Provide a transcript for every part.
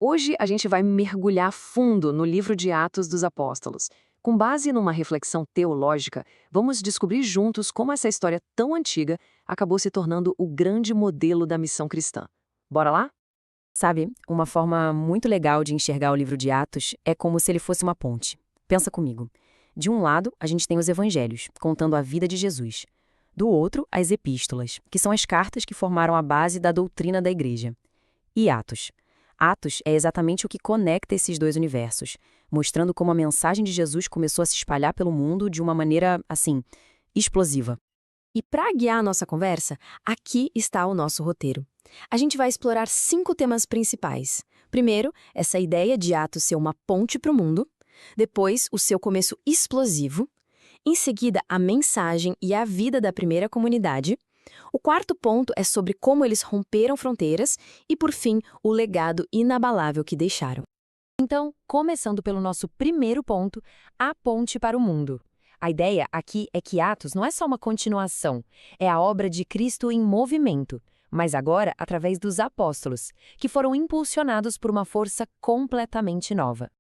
Hoje a gente vai mergulhar fundo no livro de Atos dos Apóstolos. Com base numa reflexão teológica, vamos descobrir juntos como essa história tão antiga acabou se tornando o grande modelo da missão cristã. Bora lá? Sabe, uma forma muito legal de enxergar o livro de Atos é como se ele fosse uma ponte. Pensa comigo. De um lado, a gente tem os evangelhos, contando a vida de Jesus. Do outro, as epístolas, que são as cartas que formaram a base da doutrina da igreja. E Atos. Atos é exatamente o que conecta esses dois universos, mostrando como a mensagem de Jesus começou a se espalhar pelo mundo de uma maneira, assim, explosiva. E para guiar a nossa conversa, aqui está o nosso roteiro. A gente vai explorar 5 temas principais. Primeiro, essa ideia de Atos ser uma ponte para o mundo. Depois, o seu começo explosivo. Em seguida, a mensagem e a vida da primeira comunidade. O quarto ponto é sobre como eles romperam fronteiras. E, por fim, o legado inabalável que deixaram. Então, começando pelo nosso primeiro ponto, a ponte para o mundo. A ideia aqui é que Atos não é só uma continuação, é a obra de Cristo em movimento, mas agora através dos apóstolos, que foram impulsionados por uma força completamente nova.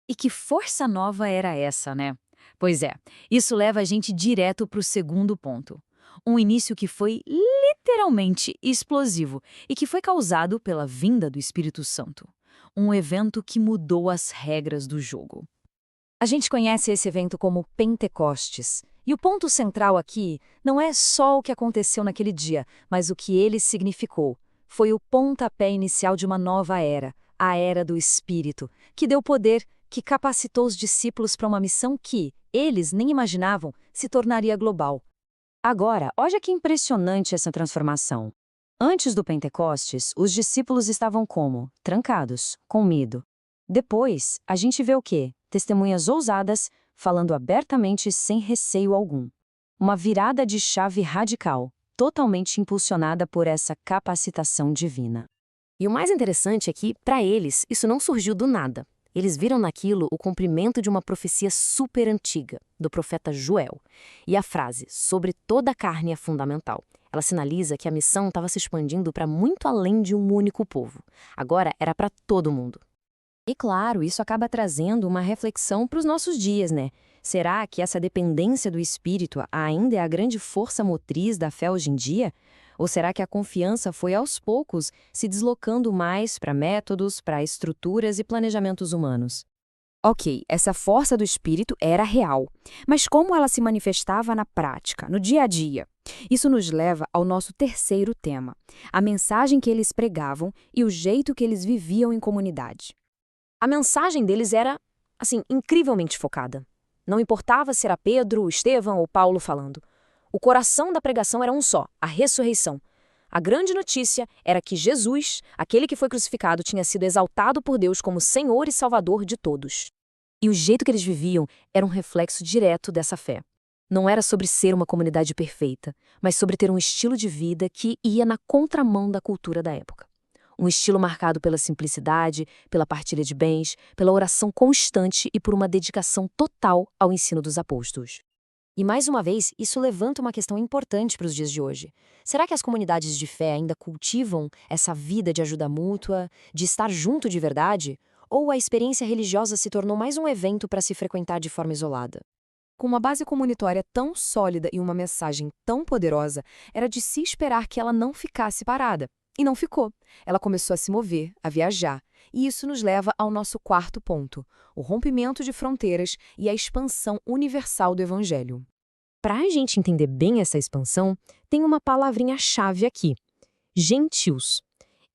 E que força nova era essa, né? Pois é, isso leva a gente direto para o segundo ponto. Um início que foi literalmente explosivo e que foi causado pela vinda do Espírito Santo. Um evento que mudou as regras do jogo. A gente conhece esse evento como Pentecostes. E o ponto central aqui não é só o que aconteceu naquele dia, mas o que ele significou. Foi o pontapé inicial de uma nova era, a era do Espírito, que deu poder, que capacitou os discípulos para uma missão que, eles nem imaginavam, se tornaria global. Agora, olha que impressionante essa transformação. Antes do Pentecostes, os discípulos estavam como? Trancados, com medo. Depois, a gente vê o quê? Testemunhas ousadas, falando abertamente sem receio algum. Uma virada de chave radical, totalmente impulsionada por essa capacitação divina. E o mais interessante é que, para eles, isso não surgiu do nada. Eles viram naquilo o cumprimento de uma profecia super antiga, do profeta Joel. E a frase, sobre toda a carne, é fundamental. Ela sinaliza que a missão estava se expandindo para muito além de um único povo. Agora era para todo mundo. E claro, isso acaba trazendo uma reflexão para os nossos dias, né? Será que essa dependência do Espírito ainda é a grande força motriz da fé hoje em dia? Ou será que a confiança foi aos poucos se deslocando mais para métodos, para estruturas e planejamentos humanos? Ok, essa força do Espírito era real, mas como ela se manifestava na prática, no dia a dia? Isso nos leva ao nosso terceiro tema, a mensagem que eles pregavam e o jeito que eles viviam em comunidade. A mensagem deles era, assim, incrivelmente focada. Não importava se era Pedro, Estevão ou Paulo falando. O coração da pregação era um só, a ressurreição. A grande notícia era que Jesus, aquele que foi crucificado, tinha sido exaltado por Deus como Senhor e Salvador de todos. E o jeito que eles viviam era um reflexo direto dessa fé. Não era sobre ser uma comunidade perfeita, mas sobre ter um estilo de vida que ia na contramão da cultura da época. Um estilo marcado pela simplicidade, pela partilha de bens, pela oração constante e por uma dedicação total ao ensino dos apóstolos. E mais uma vez, isso levanta uma questão importante para os dias de hoje. Será que as comunidades de fé ainda cultivam essa vida de ajuda mútua, de estar junto de verdade? Ou a experiência religiosa se tornou mais um evento para se frequentar de forma isolada? Com uma base comunitária tão sólida e uma mensagem tão poderosa, era de se esperar que ela não ficasse parada. E não ficou. Ela começou a se mover, a viajar. E isso nos leva ao nosso quarto ponto, o rompimento de fronteiras e a expansão universal do Evangelho. Para a gente entender bem essa expansão, tem uma palavrinha-chave aqui: gentios.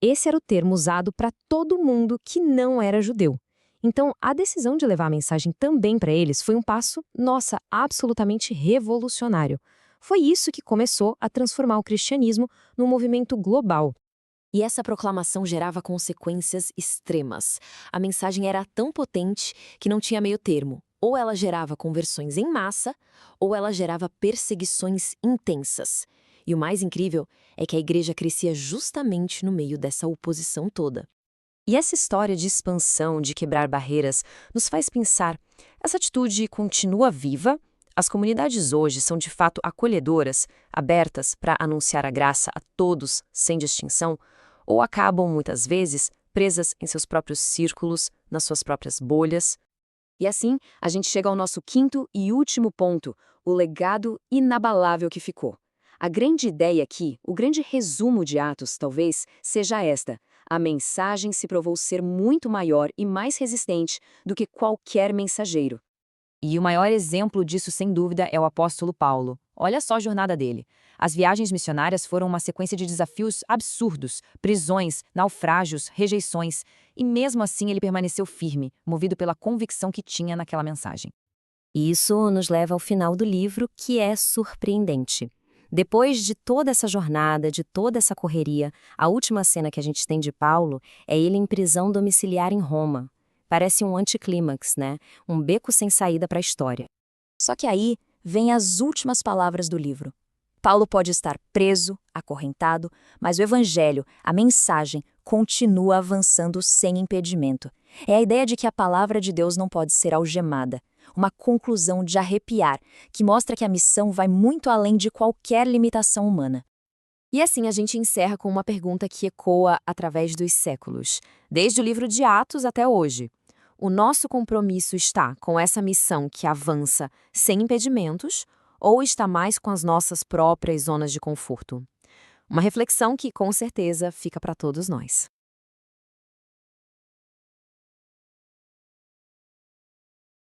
Esse era o termo usado para todo mundo que não era judeu. Então, a decisão de levar a mensagem também para eles foi um passo, nossa, absolutamente revolucionário. Foi isso que começou a transformar o cristianismo num movimento global. E essa proclamação gerava consequências extremas. A mensagem era tão potente que não tinha meio termo. Ou ela gerava conversões em massa, ou ela gerava perseguições intensas. E o mais incrível é que a igreja crescia justamente no meio dessa oposição toda. E essa história de expansão, de quebrar barreiras, nos faz pensar, essa atitude continua viva? As comunidades hoje são de fato acolhedoras, abertas para anunciar a graça a todos, sem distinção? Ou acabam, muitas vezes, presas em seus próprios círculos, nas suas próprias bolhas. E assim, a gente chega ao nosso quinto e último ponto, o legado inabalável que ficou. A grande ideia aqui, o grande resumo de Atos, talvez, seja esta: a mensagem se provou ser muito maior e mais resistente do que qualquer mensageiro. E o maior exemplo disso, sem dúvida, é o apóstolo Paulo. Olha só a jornada dele. As viagens missionárias foram uma sequência de desafios absurdos, prisões, naufrágios, rejeições, e mesmo assim ele permaneceu firme, movido pela convicção que tinha naquela mensagem. E isso nos leva ao final do livro, que é surpreendente. Depois de toda essa jornada, de toda essa correria, a última cena que a gente tem de Paulo é ele em prisão domiciliar em Roma. Parece um anticlímax, né? Um beco sem saída para a história. Só que aí vem as últimas palavras do livro. Paulo pode estar preso, acorrentado, mas o evangelho, a mensagem, continua avançando sem impedimento. É a ideia de que a palavra de Deus não pode ser algemada. Uma conclusão de arrepiar, que mostra que a missão vai muito além de qualquer limitação humana. E assim a gente encerra com uma pergunta que ecoa através dos séculos, desde o livro de Atos até hoje. O nosso compromisso está com essa missão que avança sem impedimentos ou está mais com as nossas próprias zonas de conforto? Uma reflexão que, com certeza, fica para todos nós.